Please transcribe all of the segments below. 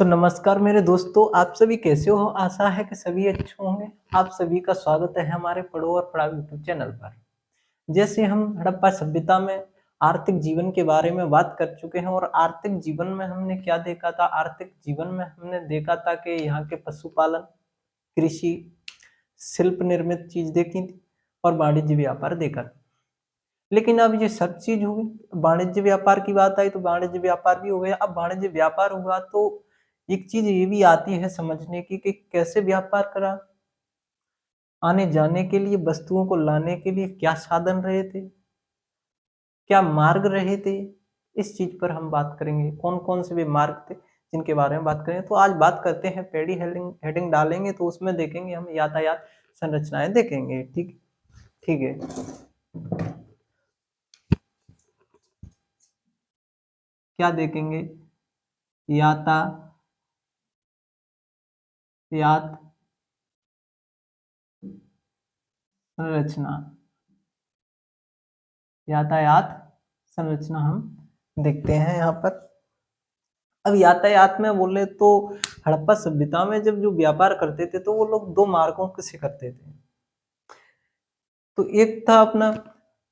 तो नमस्कार मेरे दोस्तों, आप सभी कैसे हो? आशा है कि सभी अच्छे होंगे। आप सभी का स्वागत है हमारे पढ़ो और पढ़ाओ यूट्यूब चैनल पर। जैसे हम हड़प्पा सभ्यता में आर्थिक जीवन के बारे में बात कर चुके हैं और आर्थिक जीवन में हमने क्या देखा था? आर्थिक जीवन में हमने देखा था कि यहाँ के पशुपालन, कृषि, शिल्प निर्मित चीज देखी थी और वाणिज्य व्यापार देखा था। लेकिन अब ये सब चीज हुई, वाणिज्य व्यापार की बात आई तो वाणिज्य व्यापार भी हो गया। अब वाणिज्य व्यापार हुआ तो एक चीज ये भी आती है समझने की कि कैसे व्यापार करा, आने जाने के लिए, वस्तुओं को लाने के लिए क्या साधन रहे थे, क्या मार्ग रहे थे। इस चीज पर हम बात करेंगे, कौन कौन से वे मार्ग थे जिनके बारे में बात करें। तो आज बात करते हैं, पेड़ी हेडिंग हेडिंग डालेंगे तो उसमें देखेंगे हम यातायात संरचनाएं देखेंगे। ठीक ठीक है। क्या देखेंगे? यातायात संरचना, यातायात संरचना हम देखते हैं यहाँ पर। अब यातायात में बोले तो हड़प्पा सभ्यता में जब जो व्यापार करते थे तो वो लोग दो मार्गों से करते थे। तो एक था अपना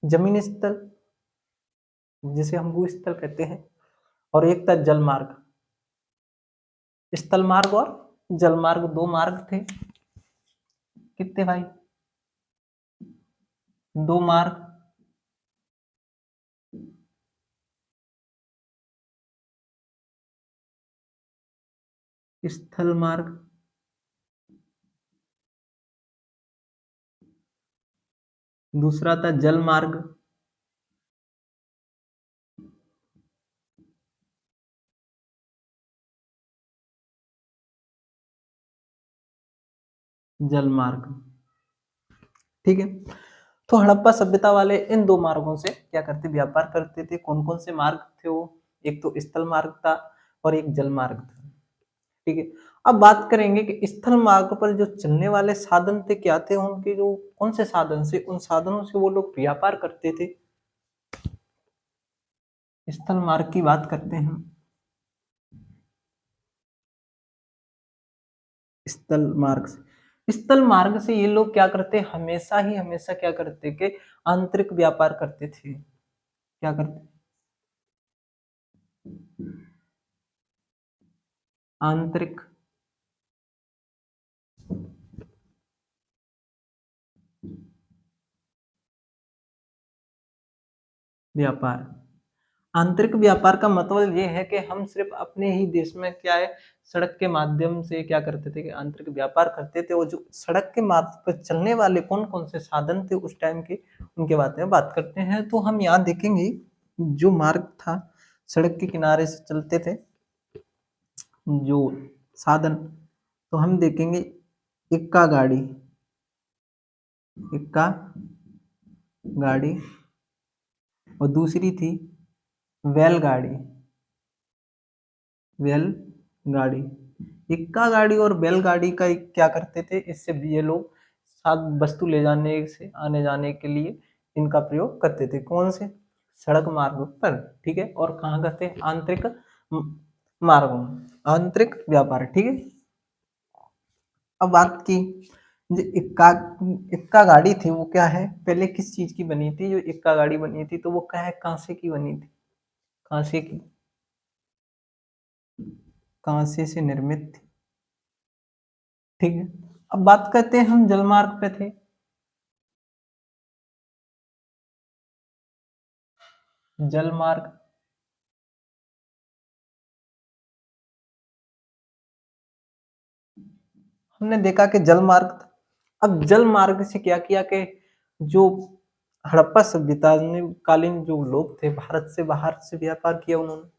जमीन स्थल, जिसे हम भूस्थल कहते हैं, और एक था जल मार्ग। स्थल मार्ग और जल मार्ग, दो मार्ग थे। कितने भाई? दो मार्ग। स्थल मार्ग, दूसरा था जल मार्ग। जल मार्ग, ठीक है। तो हड़प्पा सभ्यता वाले इन दो मार्गों से क्या करते? व्यापार करते थे। कौन कौन से मार्ग थे वो? एक तो स्थल मार्ग था और एक जल मार्ग था, ठीक है। अब बात करेंगे कि स्थल मार्ग पर जो चलने वाले साधन थे क्या थे, उनके जो कौन से साधन से, उन साधनों से वो लोग व्यापार करते थे। स्थल मार्ग की बात करते हैं हम। स्थल मार्ग से, स्थल मार्ग से ये लोग क्या करते? हमेशा क्या करते कि आंतरिक व्यापार करते थे। क्या करते? आंतरिक व्यापार। आंतरिक व्यापार का मतलब ये है कि हम सिर्फ अपने ही देश में क्या है, सड़क के माध्यम से क्या करते थे कि आंतरिक व्यापार करते थे। और जो सड़क के मार्ग पर चलने वाले कौन कौन से साधन थे उस टाइम के, उनके बारे में बात करते हैं। तो हम यहाँ देखेंगे जो मार्ग था, सड़क के किनारे से चलते थे जो साधन, तो हम देखेंगे इक्का गाड़ी, इक्का गाड़ी, और दूसरी थी बैलगाड़ी, बैलगाड़ी। इक्का गाड़ी और बैलगाड़ी का क्या करते थे? इससे ये लोग साथ वस्तु ले जाने से, आने जाने के लिए इनका प्रयोग करते थे। कौन से? सड़क मार्ग पर, ठीक है। और कहाँ करते? आंतरिक मार्गों, आंतरिक व्यापार, ठीक है। अब बात की जो इक्का, इक्का गाड़ी थी वो क्या है, पहले किस चीज की बनी थी? जो इक्का गाड़ी बनी थी तो वो क्या है, कांसे की बनी थी। कांसे की, कांसे से निर्मित थी, ठीक है। अब बात करते हैं, हम जलमार्ग पे थे। जलमार्ग, हमने देखा कि जलमार्ग था। अब जल मार्ग से क्या किया कि जो हड़प्पा सभ्यता ने कालीन जो लोग थे, भारत से बाहर से व्यापार किया उन्होंने।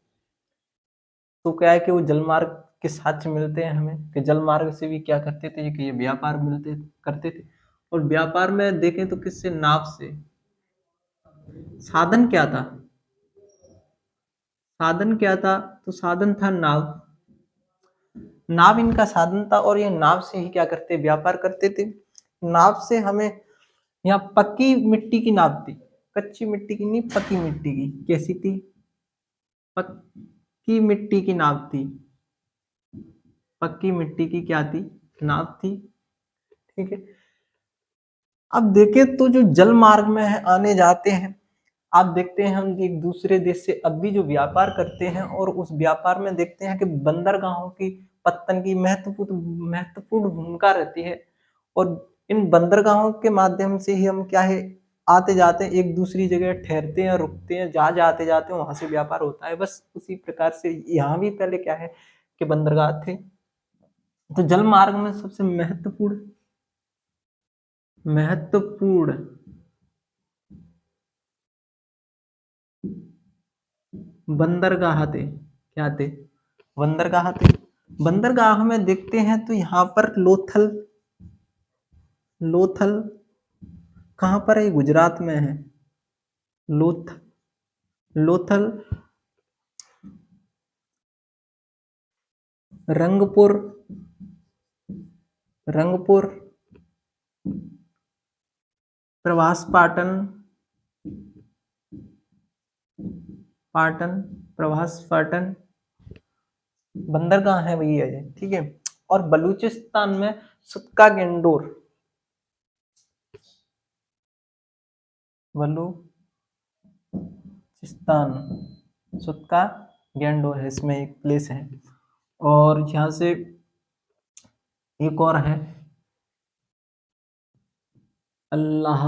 तो क्या है कि वो जलमार्ग के साक्ष्य मिलते हैं हमें कि जलमार्ग से भी क्या करते थे कि ये व्यापार मिलते करते थे। और व्यापार में देखें तो किससे? नाव से। साधन क्या था? साधन क्या था? तो साधन था नाव। नाव इनका साधन था और ये नाव से ही क्या करते? व्यापार करते थे। नाव से हमें, यहाँ पक्की मिट्टी की नाव थी, कच्ची मिट्टी की नहीं, पक्की मिट्टी की। कैसी थी? पक्की मिट्टी की नाव थी, पक्की मिट्टी की क्या थी? नाव थी। ठीक है। अब देखें तो जो जल मार्ग में है आने जाते हैं, आप देखते हैं हम एक दूसरे देश से अब भी जो व्यापार करते हैं और उस व्यापार में देखते हैं कि बंदरगाहों की पत्तन की महत्वपूर्ण महत्वपूर्ण भूमिका रहती है। और इन बंदरगाहों के माध्यम से ही हम क्या है आते जाते हैं, एक दूसरी जगह ठहरते हैं, रुकते हैं, जहाँ जहाँ आते जाते हैं वहां से व्यापार होता है। बस उसी प्रकार से यहाँ भी पहले क्या है कि बंदरगाह थे। तो जल मार्ग में सबसे महत्वपूर्ण बंदरगाह थे, क्या थे? बंदरगाह थे। बंदरगाह में देखते हैं तो यहाँ पर लोथल, लोथल कहाँ पर है? गुजरात में है। लोथ लोथल, रंगपुर, रंगपुर, प्रवास पाटन, पाटन, प्रवास पाटन बंदरगाह है भैया ये। ठीक है। और बलूचिस्तान में सुत्का गेंडोर, बलूचिस्तान सुत्का गेंडोर है, इसमें एक प्लेस है। और यहाँ से एक और है अल्लाह,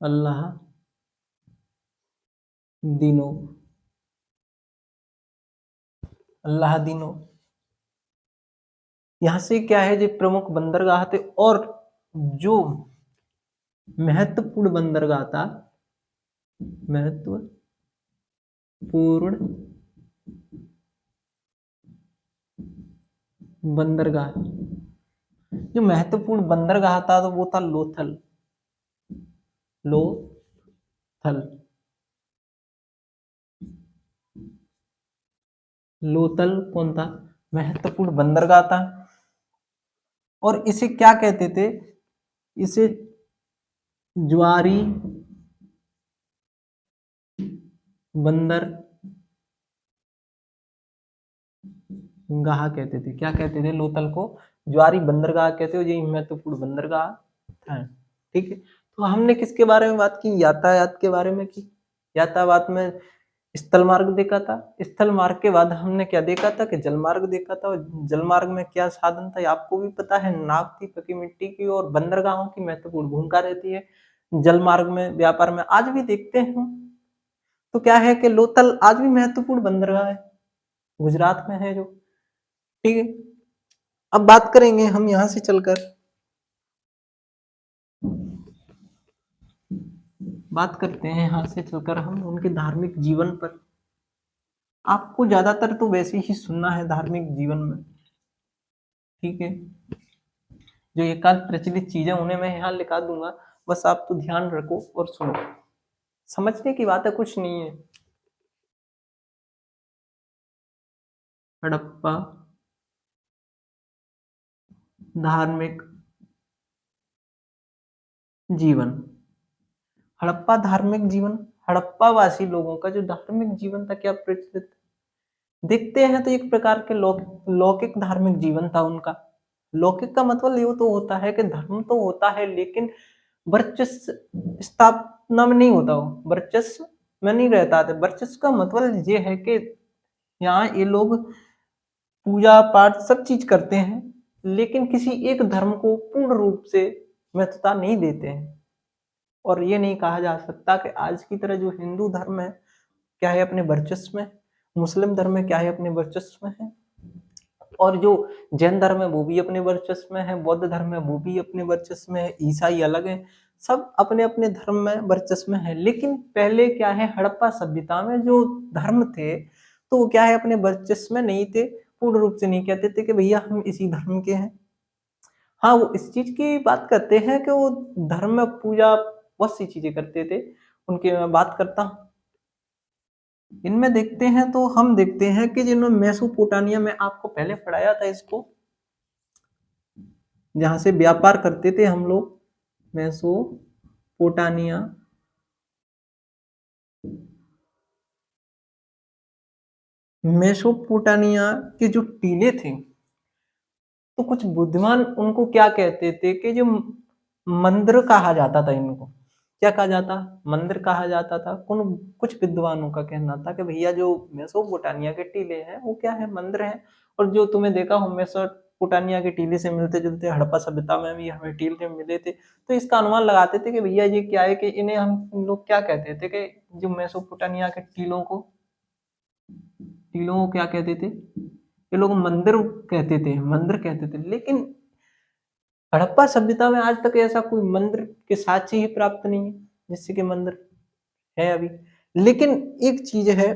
अल्लाह दीनो, अल्लाह दीनो। यहाँ से क्या है जो प्रमुख बंदरगाह थे। और जो महत्वपूर्ण बंदरगाह था, महत्वपूर्ण बंदरगाह, जो महत्वपूर्ण बंदरगाह था तो वो था लोथल, लोथल, लोथल कौन था? महत्वपूर्ण बंदरगाह था। और इसे क्या कहते थे? इसे ज्वारी बंदर गाह कहते थे। क्या कहते थे? लोथल को ज्वारी बंदरगाह कहते हो। ये महत्वपूर्ण बंदरगाह था। ठीक है। तो हमने किसके बारे में बात की? यातायात के बारे में की। यातायात में स्थल मार्ग देखा था। स्थल मार्ग के बाद हमने क्या देखा था कि जल मार्ग देखा था। और जल मार्ग में क्या साधन था आपको भी पता है, नाव थी पक्की मिट्टी की। और बंदरगाहों की महत्वपूर्ण भूमिका रहती है जल मार्ग में, व्यापार में। आज भी देखते हैं तो क्या है कि लोथल आज भी महत्वपूर्ण बंदरगाह है, गुजरात में है जो। ठीक है। अब बात करेंगे हम यहां से चलकर, बात करते हैं यहां से चलकर हम उनके धार्मिक जीवन पर। आपको ज्यादातर तो वैसे ही सुनना है धार्मिक जीवन में। ठीक है। जो एकांत प्रचलित चीजें उन्हें मैं यहाँ लिखा दूंगा, बस आप तो ध्यान रखो और सुनो। समझने की बात है, कुछ नहीं है। हड़प्पा धार्मिक जीवन, हड़प्पा धार्मिक जीवन, हड़प्पा वासी लोगों का जो धार्मिक जीवन था क्या प्रचलित देखते हैं तो एक प्रकार के लौकिक धार्मिक जीवन था उनका। लौकिक का मतलब ये तो होता है कि धर्म तो होता है लेकिन वर्चस्व स्थापना में नहीं होता, वो वर्चस्व में नहीं रहता था। वर्चस्व का मतलब ये है कि यहाँ ये लोग पूजा पाठ सब चीज करते हैं लेकिन किसी एक धर्म को पूर्ण रूप से महत्वता नहीं देते हैं। और ये नहीं कहा जा सकता कि आज की तरह जो हिंदू धर्म है क्या है अपने वर्चस्व में, मुस्लिम धर्म में क्या है अपने वर्चस्व में है, और जो जैन धर्म है वो भी अपने वर्चस्व में है, बौद्ध धर्म है वो भी अपने वर्चस्व में है, ईसाई अलग है, सब अपने अपने धर्म में वर्चस्व में है। लेकिन पहले क्या है हड़प्पा सभ्यता में जो धर्म थे तो वो क्या है अपने वर्चस्व में नहीं थे, पूर्ण रूप से नहीं कहते थे कि भैया हम इसी धर्म के हैं। हाँ वो इस चीज की बात करते हैं कि वो धर्म में पूजा बहुत सी चीजें करते थे, उनकी मैं बात करता हूँ। इनमें देखते हैं तो हम देखते हैं कि जिन्होंने मेसोपोटामिया में आपको पहले पढ़ाया था इसको, जहां से व्यापार करते थे हम लोग, मेसोपोटामिया, मेसोपोटामिया के जो टीले थे, तो कुछ बुद्धिमान उनको क्या कहते थे कि जो मंदिर कहा जाता था इनको। क्या कहा जाता? मंदिर कहा जाता था। कुछ विद्वानों का कहना था कि भैया जो मेसोपोटामिया के टीले हैं वो क्या है, मंदिर हैं। और जो तुमने देखा हो मेसोपोटामिया के टीले से मिलते जुलते हड़प्पा सभ्यता में भी हमें टीले मिले थे, तो इसका अनुमान लगाते थे कि भैया ये क्या है, कि इन्हें हम लोग क्या कहते थे, कि जो मेसोपोटामिया के टीलों को क्या कहते थे, ये लोग मंदिर कहते थे, मंदिर कहते थे। लेकिन हड़प्पा सभ्यता में आज तक ऐसा कोई मंदिर के साक्ष्य ही प्राप्त नहीं है जिससे कि मंदिर है अभी। लेकिन एक चीज है,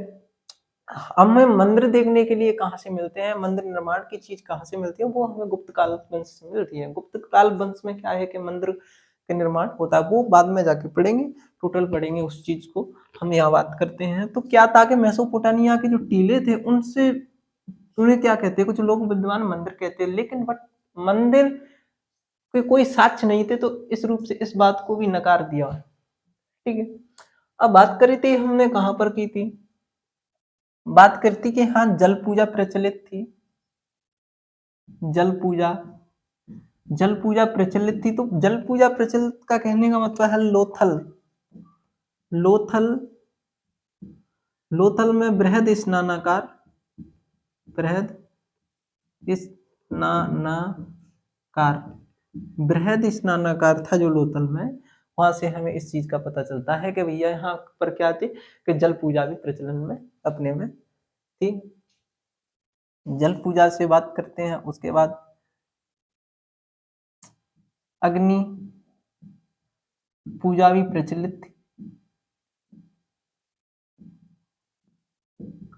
हमें मंदिर देखने के लिए कहाँ से मिलते हैं, मंदिर निर्माण की चीज कहाँ से मिलती है, वो हमें गुप्त काल वंश से मिलती है। गुप्त काल वंश में क्या है कि मंदिर का निर्माण होता है, वो बाद में जाके पढ़ेंगे, टोटल पढ़ेंगे उस चीज को। हम यहाँ बात करते हैं तो क्या था कि मेसोपोटामिया के जो टीले थे उनसे, उन्हें क्या कहते हैं, कुछ लोग विद्वान मंदिर कहते हैं, लेकिन बट मंदिर के कोई साक्ष्य नहीं थे, तो इस रूप से इस बात को भी नकार दिया। ठीक है। अब बात करी थी हमने कहां पर की थी, बात करती कि हाँ जल पूजा प्रचलित थी। जल पूजा, जल पूजा प्रचलित थी, तो जल पूजा प्रचलित का कहने का मतलब है लोथल। लोथल, लोथल में बृहद स्नानाकार, बृहद स्नानाकार, बृहद स्नानाकार था जो लोथल में। वहां से हमें इस चीज का पता चलता है कि भैया यहाँ पर क्या थी, कि जल पूजा भी प्रचलन में अपने में थी। जल पूजा से बात करते हैं, उसके बाद अग्नि पूजा भी प्रचलित थी।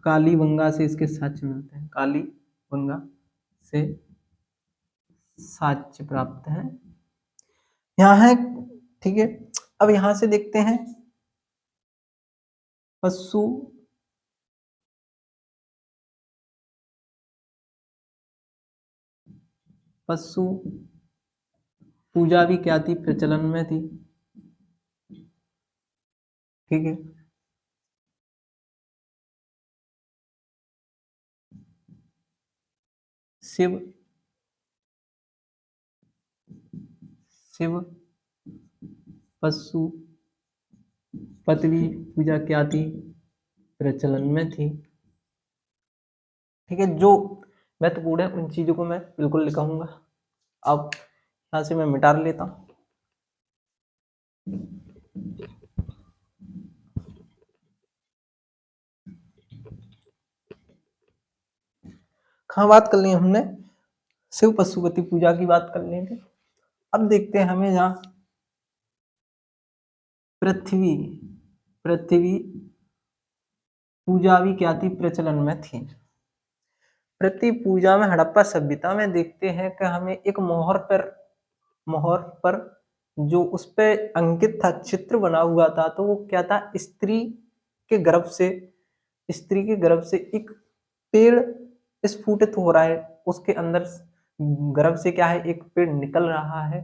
कालीबंगा से इसके साक्ष्य मिलते हैं, कालीबंगा से साक्ष्य प्राप्त है, यहाँ है। ठीक है। अब यहां से देखते हैं पशु, पशु पूजा भी क्या थी, प्रचलन में थी। ठीक है। शिव, शिव पशु पतवी पूजा क्या थी, प्रचलन में थी। ठीक है। जो महत्वपूर्ण है उन चीजों को मैं बिल्कुल लिखाऊंगा। अब यहां से मैं मिटा लेता हूं। कहाँ बात कर ली हमने, शिव पशुपति पूजा की बात कर ली थी। अब देखते हैं हमें यहाँ पृथ्वी, पृथ्वी पूजा भी क्या थी, प्रचलन में थी। पृथ्वी पूजा में हड़प्पा सभ्यता में देखते हैं कि हमें एक मोहर पर जो उस पे अंकित था, चित्र बना हुआ था, तो वो क्या था, स्त्री के गर्भ से, स्त्री के गर्भ से एक पेड़ स्फुटित हो रहा है, उसके अंदर गर्भ से क्या है, एक पेड़ निकल रहा है।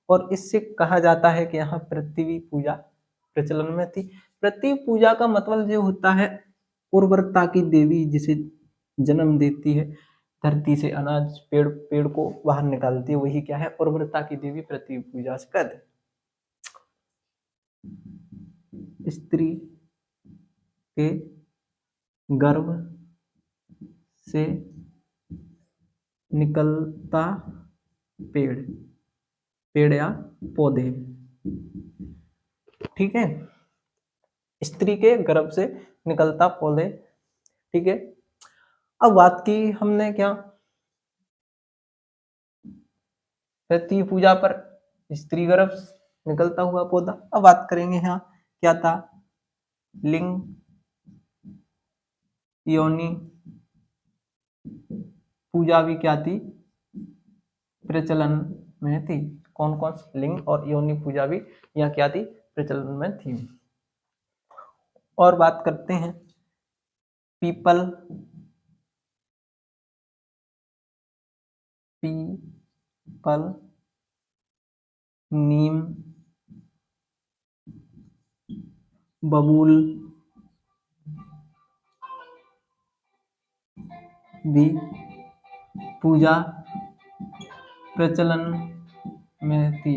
और इससे कहा जाता है कि यहाँ पृथ्वी पूजा प्रचलन में थी। पृथ्वी पूजा का मतलब जो होता है, उर्वरता की देवी जिसे जन्म देती है, धरती से अनाज, पेड़ पेड़ को बाहर निकालती है, वही क्या है, उर्वरता की देवी पृथ्वी पूजा से कहते हैं। स्त्री के गर्भ से निकलता पेड़, पेड़ या पौधे। ठीक है। स्त्री के गर्भ से निकलता पौधे। ठीक है। अब बात की हमने क्या, पृथ्वी पूजा पर स्त्री गर्भ से निकलता हुआ पौधा। अब बात करेंगे यहाँ क्या था, लिंग, योनि पूजा भी क्या थी, प्रचलन में थी। कौन कौन सी लिंग और योनि पूजा भी यहाँ क्या थी, प्रचलन में थी। और बात करते हैं पीपल, पीपल, नीम, बबूल, भी पूजा प्रचलन में थी।